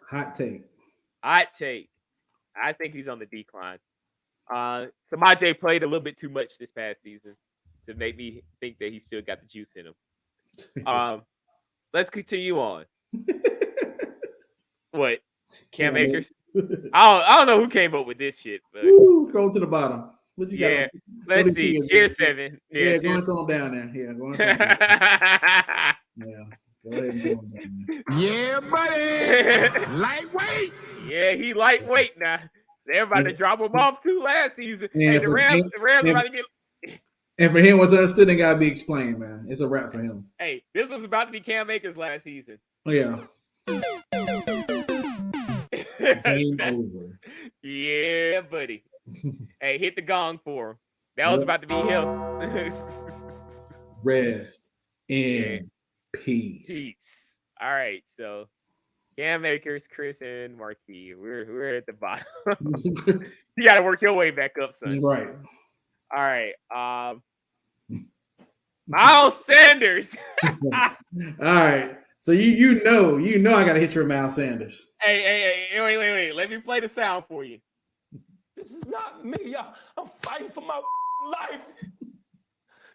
I think he's on the decline. Tyjae played a little bit too much this past season to make me think that he still got the juice in him. Let's continue on. What? Cam Akers? I don't know who came up with this shit. But go to the bottom. What you got? Let's see. Tier 7. Yeah, go and throw him down there. Yeah, go and throw him down. Yeah, go ahead and throw him down there. Yeah, buddy. Lightweight. Yeah, he lightweight now. They're about to drop him off too last season. Yeah, the Rams about to get. And for him, what's understood ain't gotta be explained, man. It's a wrap for him. Hey, this was about to be Cam Akers last season. Yeah. Game over. Yeah, buddy. Hey, hit the gong for him. That was about to be him. Rest in peace. All right, so Cam Akers, Chris, and Marque. We're at the bottom. You got to work your way back up, son. Right. All right. Miles Sanders. All right. So you know I gotta hit your Miles Sanders. Hey, wait. Let me play the sound for you. This is not me, y'all. I'm fighting for my life.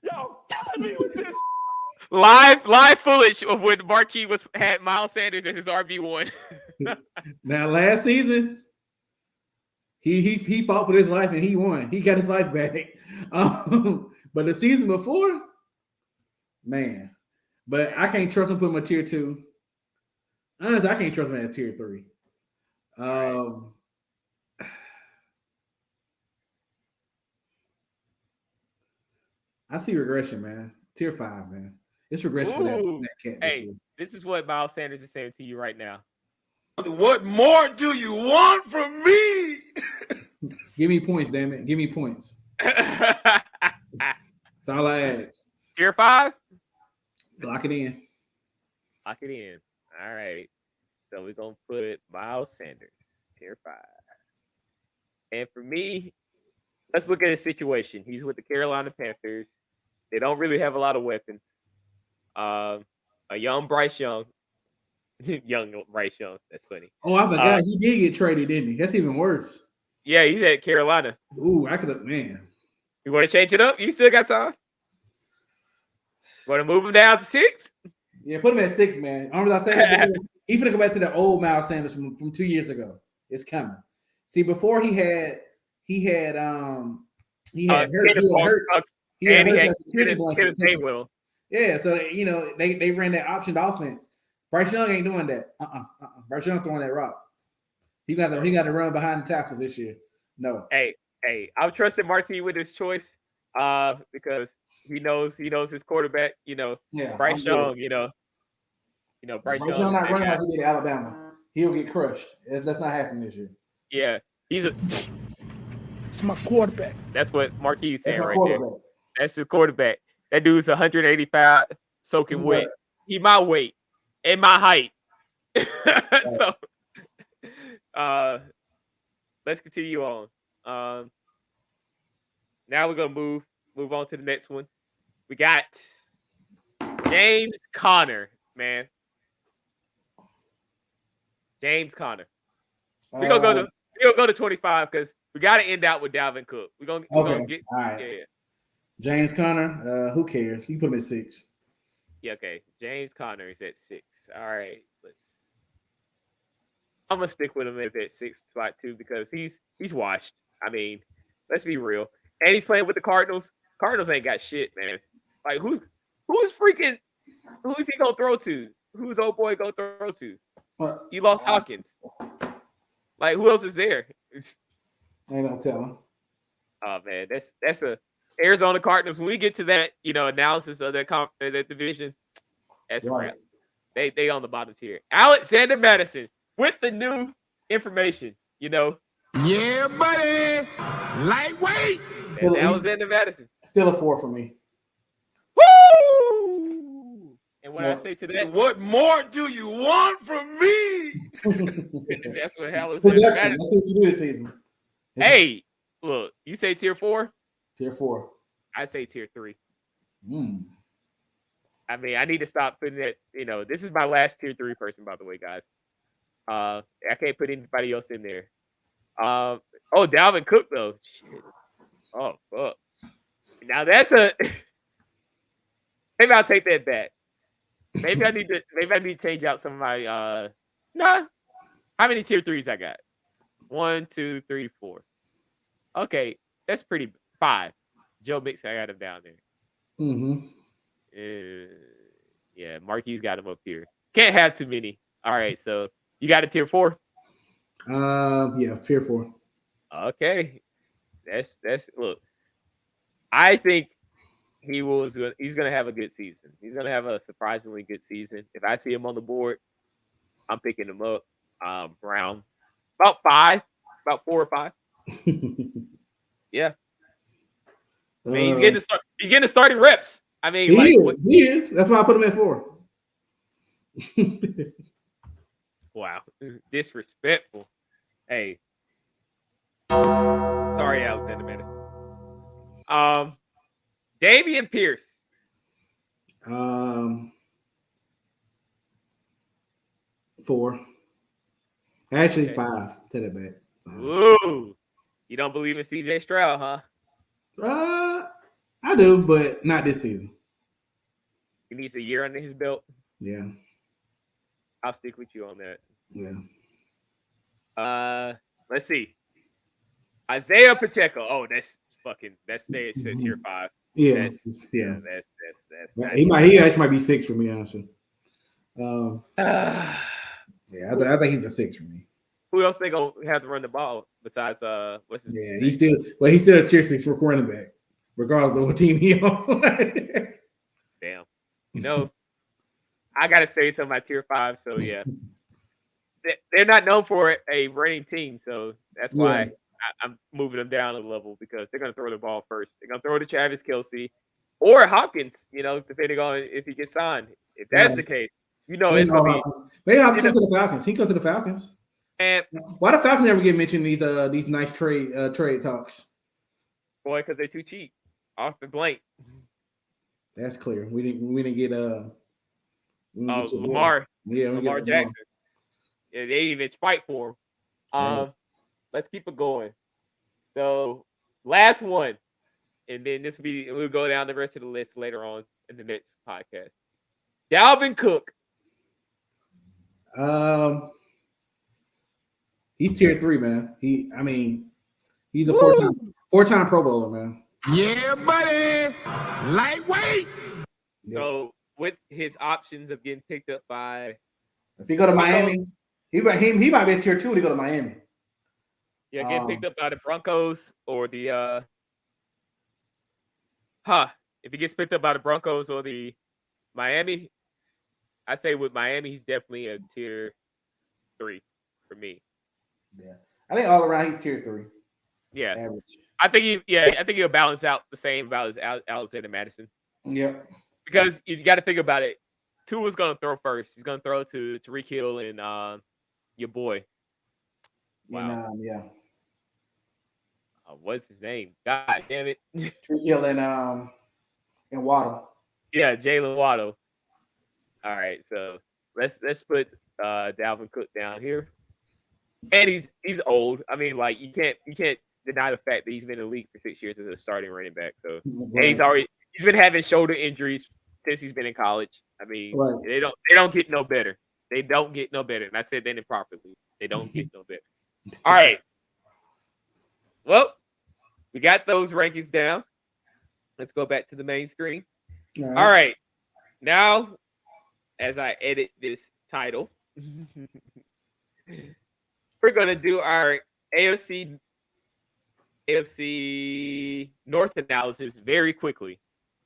Y'all killing me with this. Live footage of when Marque had Miles Sanders as his RB1. Now last season, he fought for his life and he won. He got his life back. But the season before, man. But I can't trust him put him at tier 2. Honestly, I can't trust him at tier 3. I see regression, man. Tier 5, man. It's regression for that cat. Hey, this is what Miles Sanders is saying to you right now. What more do you want from me? Give me points, damn it. Give me points. That's all I ask. Tier 5? Lock it in. Lock it in. All right. So we're going to put Miles Sanders, tier 5. And for me, let's look at his situation. He's with the Carolina Panthers. They don't really have a lot of weapons. A young Bryce Young. Young Bryce Young. That's funny. Oh, I forgot. He did get traded, didn't he? That's even worse. Yeah, he's at Carolina. Ooh, I could have, man. You want to change it up? You still got time? Want to move him down to 6? Yeah, put him at 6, man. I remember I said he's gonna go back to the old Miles Sanders from 2 years ago. It's coming. See, before he had hurt. Yeah, so they ran that optioned offense. Bryce Young ain't doing that. Bryce Young throwing that rock. He got to run behind the tackles this year. No. Hey, I'm trusting Marque with his choice because he knows his quarterback. Bryce Young. Bryce Young not running like he did at Alabama. He'll get crushed. That's not happening this year. Yeah, It's my quarterback. That's what Marque is saying right there. That's the quarterback. That dude's 185, soaking wet. He my weight and my height. So, let's continue on. Now we're gonna move on to the next one. We got James Conner, man. James Conner. We're gonna go to 25 because we got to end out with Dalvin Cook. We're gonna get all right. Yeah. James Conner, who cares? You put him at 6. Yeah, okay. James Conner is at 6. All right, I'm gonna stick with him at that 6 spot too because he's washed. I mean, let's be real. And he's playing with the Cardinals. Cardinals ain't got shit, man. Like who's he gonna throw to? Who's old boy gonna throw to? He lost Hopkins. Like who else is there? Ain't no telling. Oh man, that's a Arizona Cardinals. When we get to that, analysis of that division, that's right. They on the bottom tier. Alexander Madison with the new information. Yeah, buddy. Lightweight. Alexander Madison. Still a 4 for me. Woo! And when I say to that, what more do you want from me? That's what Alexander Madison. That's what you do this season. Hey, look, you say tier 4? Tier 4. I say tier 3. I mean, I need to stop putting that. This is my last tier 3 person, by the way, guys. I can't put anybody else in there. Dalvin Cook though. Shit. Oh fuck. Now that's maybe I'll take that back. Maybe I need to change out some of my How many tier 3s I got? 1, 2, 3, 4. Okay, that's pretty 5. Joe Mixon, I got him down there. Yeah, Marquis got him up here. Can't have too many. All right, so you got a tier 4? Yeah, tier 4. Okay. That's look. I think he's gonna have a good season. He's gonna have a surprisingly good season. If I see him on the board, I'm picking him up. Around about 5, about 4 or 5. Yeah. I mean, he's getting the starting reps. I mean, he is. That's why I put him at 4. Wow, disrespectful. Hey, sorry, Alexander Madison. Dameon Pierce. 4. Actually, 5. Take that back. 5. Ooh, you don't believe in CJ Stroud, huh? I do, but not this season. He needs a year under his belt. Yeah. I'll stick with you on that. Yeah. Let's see. Isaiah Pacheco. Oh, that's tier 5. Yeah. That's he actually might be 6 for me, honestly. Yeah, I think he's a 6 for me. Who else they gonna have to run the ball besides what's his name? He's still a tier 6 for running back, regardless of what team he on. Damn. I gotta say some of my tier 5, so yeah. They're not known for a running team, so that's why I'm moving them down a level because they're gonna throw the ball first. They're gonna throw it to Travis Kelce or Hopkins, depending on if he gets signed. If that's the case, it's gonna be. Maybe Hopkins come to the Falcons. He comes to the Falcons. And why the Falcons never get mentioned in these nice trade talks? Boy, because they're too cheap. Off the blank. That's clear. We didn't get Lamar. Yeah, Lamar Jackson. Yeah, they even fight for him. Let's keep it going. So last one, and then we'll go down the rest of the list later on in the next podcast. Dalvin Cook. He's tier 3, man. He's a 4-time Pro Bowler, man. Yeah, buddy. Lightweight. So with his options of getting picked up by, if he go to Miami, he might be tier 2 to go to Miami. Yeah, getting picked up by the Broncos or the if he gets picked up by the Broncos or the Miami, I say with Miami, he's definitely a tier 3 for me. Yeah, I think all around he's tier 3. Yeah, average. I think he'll balance out the same about as Alexander Madison. Yep. Because you got to think about it. Tua's going to throw first. He's going to throw to Tyreek Hill and your boy. Wow. And what's his name? God damn it. Tyreek Hill and Waddle. Yeah, Jalen Waddle. All right, so let's put Dalvin Cook down here. And he's old. I mean, like you can't deny the fact that he's been in the league for 6 years as a starting running back. So and he's been having shoulder injuries since he's been in college. I mean, they don't get no better. They don't get no better. And I said that improperly. They don't get no better. All right. Well, we got those rankings down. Let's go back to the main screen. All right. Now, as I edit this title, we're going to do our AFC North analysis very quickly.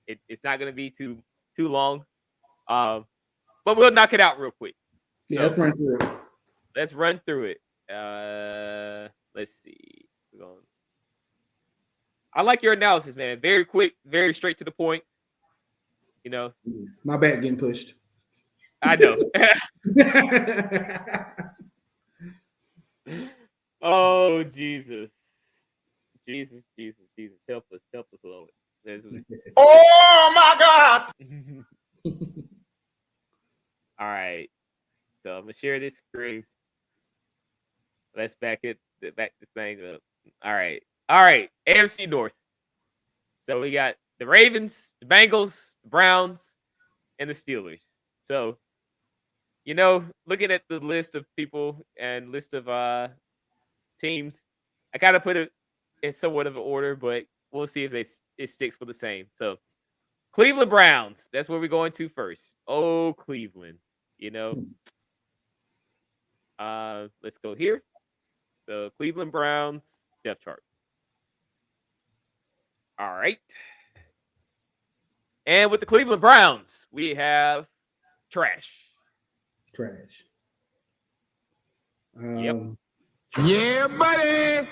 It's not going to be too long, but we'll knock it out real quick. Yeah, let's run through it. Let's run through it. Let's see. I like your analysis, man. Very quick, very straight to the point. You know, my back getting pushed. I know. Oh, Jesus. Help us, Lord. Oh my God. All right. So I'm gonna share this screen. Let's back this thing up. All right. AFC North. So we got the Ravens, the Bengals, the Browns, and the Steelers. So, you know, looking at the list of people and list of teams, I kind of put it in somewhat of an order, but we'll see if it sticks with the same. So, Cleveland Browns. That's where we're going to first. Oh, Cleveland. You know. Let's go here. The Cleveland Browns depth chart. All right. And with the Cleveland Browns, we have trash. Yep. Yeah, buddy.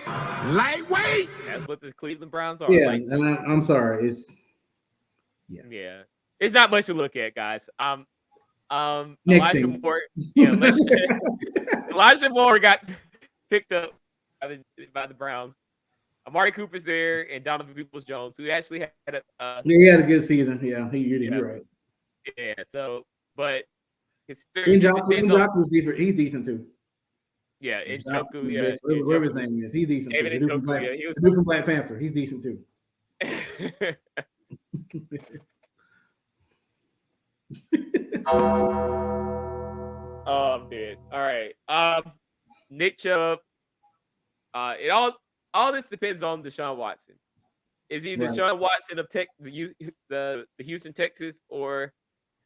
Lightweight. That's what the Cleveland Browns are. Yeah, and I'm sorry. Yeah. It's not much to look at, guys. Elijah Moore. Yeah, Elijah Moore got picked up by the Browns. Amari Cooper's there and Donovan Peoples-Jones, who actually had he had a good season. Yeah, you're right. Yeah, so but Njoku was decent. He's decent too. Yeah, Njoku. Yeah, whatever his name is, he's decent too. David Njoku, he was from Black Panther. He's decent too. Oh, I'm dead. All right. Nick Chubb. All this depends on Deshaun Watson. Is he Deshaun Watson of the Houston Texas, or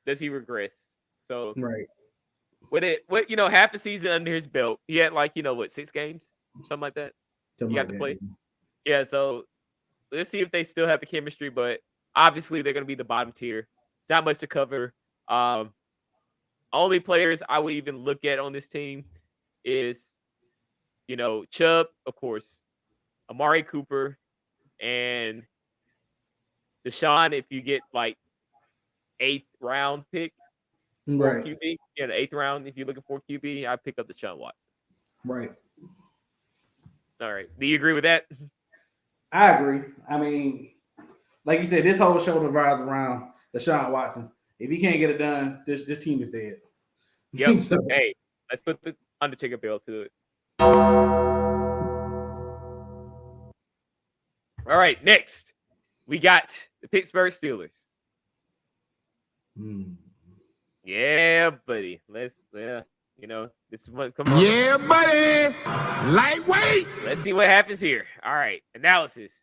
does he regress? So what half a season under his belt, he had 6 games, something like that. He got to play. Yeah, so let's see if they still have the chemistry, but obviously they're going to be the bottom tier. It's not much to cover. Only players I would even look at on this team is, Chubb, of course, Amari Cooper, and Deshaun. If you get 8th round pick, right? QB, the 8th round. If you're looking for QB, I pick up Deshaun Watson. Right. All right. Do you agree with that? I agree. I mean, like you said, this whole show revolves around Deshaun Watson. If he can't get it done, this team is dead. Yep. Hey, let's put the Undertaker bell to it. All right, next we got the Pittsburgh Steelers. Yeah, buddy. This is what come on. Yeah, buddy. Lightweight. Let's see what happens here. All right, analysis.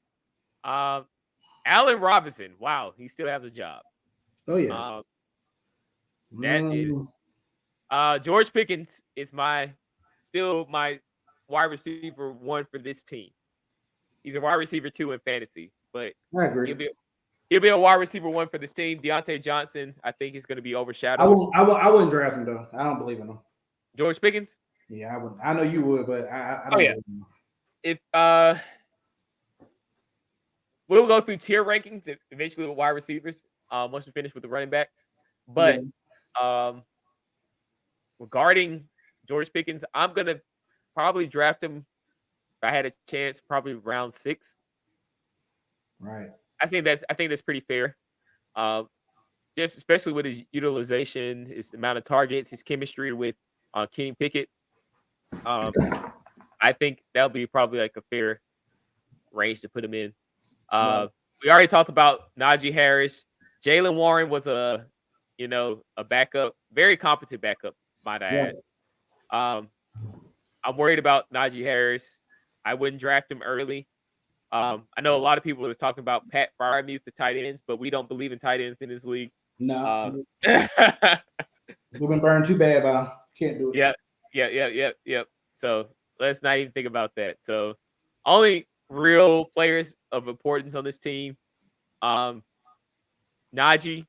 Allen Robinson. Wow, he still has a job. Oh yeah. That is. George Pickens is still my wide receiver 1 for this team. He's a wide receiver 2 in fantasy, but I agree. He'll be a wide receiver 1 for this team. Deontay Johnson, I think, is going to be overshadowed. I wouldn't draft him though. I don't believe in him. George Pickens? Yeah, I wouldn't. I know you would, but I don't believe in him. If we'll go through tier rankings eventually with wide receivers. Once we finish with the running backs. But regarding George Pickens, I'm gonna probably draft him if I had a chance, probably round 6. Right. I think that's pretty fair. Just especially with his utilization, his amount of targets, his chemistry with Kenny Pickett. I think that'll be probably like a fair range to put him in. We already talked about Najee Harris. Jalen Warren was a backup, very competent backup, might I add. I'm worried about Najee Harris. I wouldn't draft him early. I know a lot of people was talking about Pat Freiermuth, the tight ends, but we don't believe in tight ends in this league. No. We've been burned too bad by. Can't do it. Yep. So let's not even think about that. So only real players of importance on this team. Najee,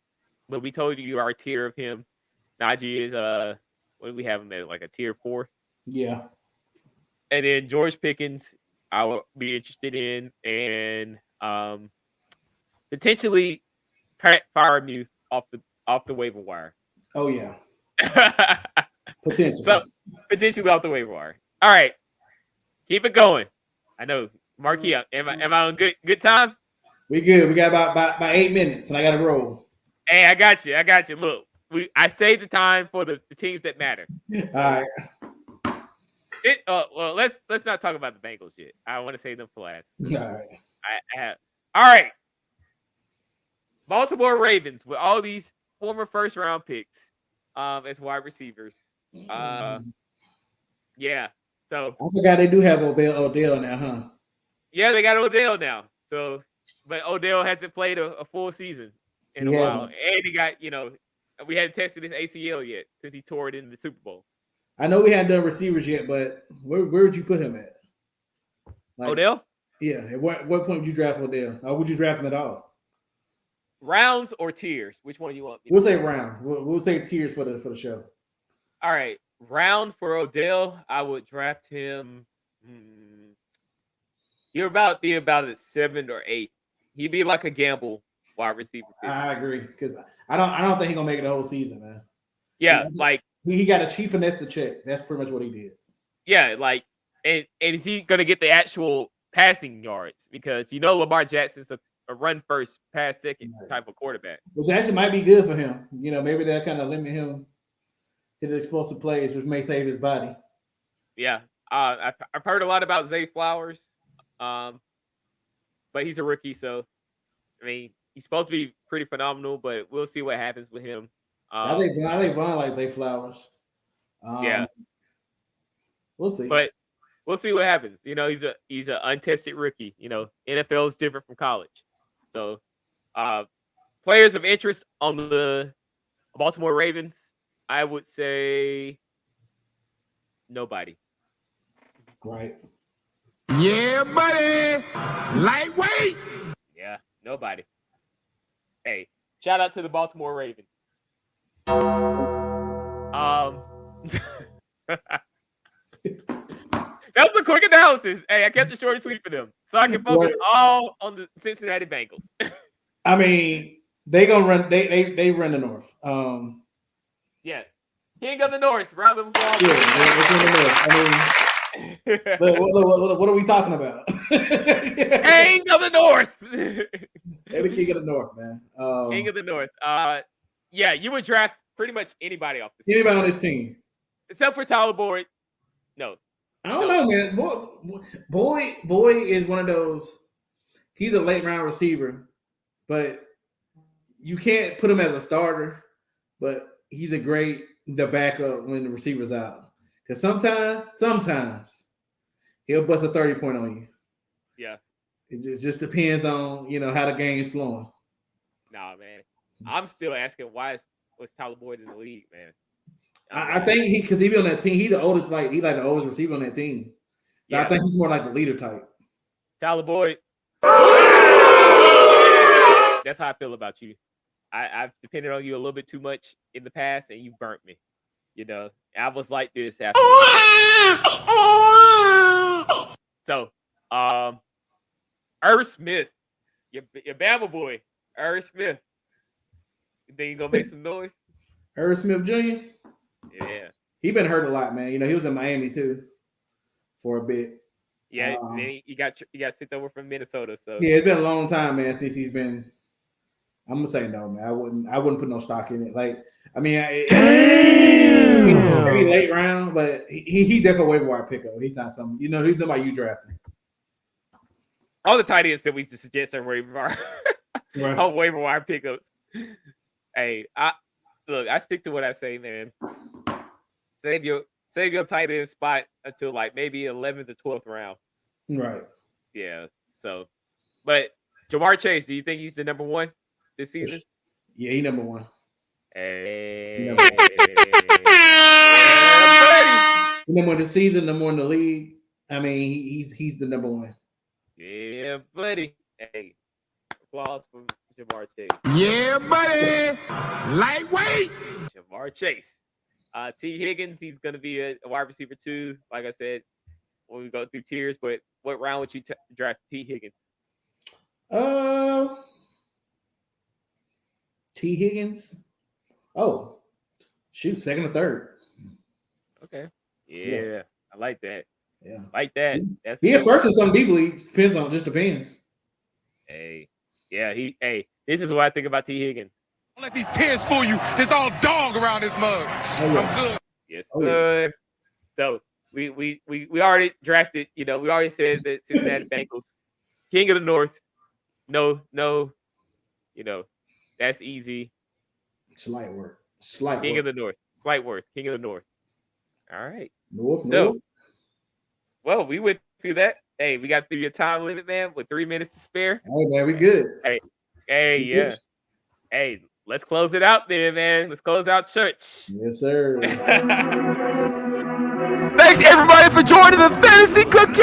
but we told you our tier of him. Najee is what do we have him at? Like a tier 4? Yeah. And then George Pickens, I will be interested in, and potentially Pat Freiermuth off the waiver wire. Oh yeah. Potentially. So potentially off the waiver wire. All right, keep it going. I know, Marque. Am I on good time? We good. We got about 8 minutes, and I got to roll. Hey, I got you. Look, I saved the time for the teams that matter. All right. Well, let's not talk about the Bengals yet. I want to save them for last. All right. All right. Baltimore Ravens with all these former first round picks as wide receivers. Yeah. So I forgot they do have Odell now, huh? Yeah, they got Odell now. So, but Odell hasn't played a full season in a while, and he got we hadn't tested his ACL yet since he tore it in the Super Bowl. I know we hadn't done receivers yet, but where would you put him at? Odell? Yeah. At what point would you draft Odell? Or would you draft him at all? Rounds or tiers? Which one do you want? We'll say round. We'll say tiers for the show. All right. Round for Odell, I would draft him. You're about a 7 or 8. He'd be like a gamble wide receiver. I agree, because I don't think he's gonna make it the whole season, man. Yeah, he got a chief finesse to check. That's pretty much what he did. Yeah, and is he gonna get the actual passing yards? Because Lamar Jackson's a run first, pass second type of quarterback. Which actually might be good for him. Maybe that kind of limit him to the explosive plays, which may save his body. Yeah. I've heard a lot about Zay Flowers. But he's a rookie, so I mean he's supposed to be pretty phenomenal, but we'll see what happens with him. I think Von likes Zay Flowers. Yeah. We'll see. But we'll see what happens. He's an untested rookie. NFL is different from college. So players of interest on the Baltimore Ravens, I would say nobody. Right. Yeah, buddy. Lightweight. Yeah, nobody. Hey, shout out to the Baltimore Ravens. That was a quick analysis. Hey, I kept it short and sweet for them, so I can focus all on the Cincinnati Bengals. I mean, they gonna run. They run the North. Yeah, King of the North, round of applause. Yeah, they run the North. I mean, what are we talking about? King of the North. They're the King of the North, man. King of the North. Yeah, you would draft pretty much anybody off this anybody on this team, except for Tyler Boyd. No. I don't know, man. Boy is one of those. He's a late round receiver, but you can't put him as a starter. But he's the backup when the receiver's out. Because sometimes he'll bust a 30-point on you. Yeah. It just depends on how the game's flowing. Nah, man. I'm still asking why was Tyler Boyd in the league, man. I think because he be on that team. He the oldest, the oldest receiver on that team. So yeah. I think he's more like the leader type. Tyler Boyd. That's how I feel about you. I've depended on you a little bit too much in the past, and you burnt me. I was like this after. So, Irv Smith Your Bama boy, Irv Smith. You think he gonna make some noise? Irv Smith Jr. Yeah. He been hurt a lot, man. You know, he was in Miami too for a bit. Yeah, then he got sent over from Minnesota. So yeah, it's been a long time, man, since he's been. I'm gonna say no, man. I wouldn't put no stock in it. Like, I mean, maybe late round, but he's definitely a waiver wire pickup. He's not something, you know, he's nobody you drafting. All the tight ends that we suggest are waiver wire, Right. all waiver wire pickups. Hey, I stick to what I say, man. Save your tight end spot until like maybe 11th or 12th round. Right. Yeah. So, but Jamar Chase, do you think he's the number one this season? Yeah, he number one. Hey, Number one. yeah, Number one this season, number one in the league. I mean, he's the number one. yeah, buddy. Hey, applause for Jamar Chase. Yeah, buddy. Lightweight. Jamar Chase. T. Higgins, he's going to be a wide receiver too. Like I said, when we go through tiers, but what round would you draft T. Higgins? T. Higgins. Oh, shoot, second or third. Okay. Yeah. I like that. Yeah. Like that. That's he at first in some deep leagues. Depends. Hey. Yeah, this is what I think about T. Higgins. Don't let these tears fool you. There's all dog around this mug. I'm good. Yes, Oh, yeah. sir. So we already drafted, you know, we already said that Cincinnati Bengals, King of the North. No, you know, that's easy. Slight work. King of the North. Slight worth. King of the North. All right. North. Well, we went through that. Hey, we got through your time limit, man, with 3 minutes to spare. Hey, man, we good. Hey, yeah. Hey, let's close it out then, man. Let's close out church. Yes, sir. Thanks, everybody, for joining the Fantasy Cookout.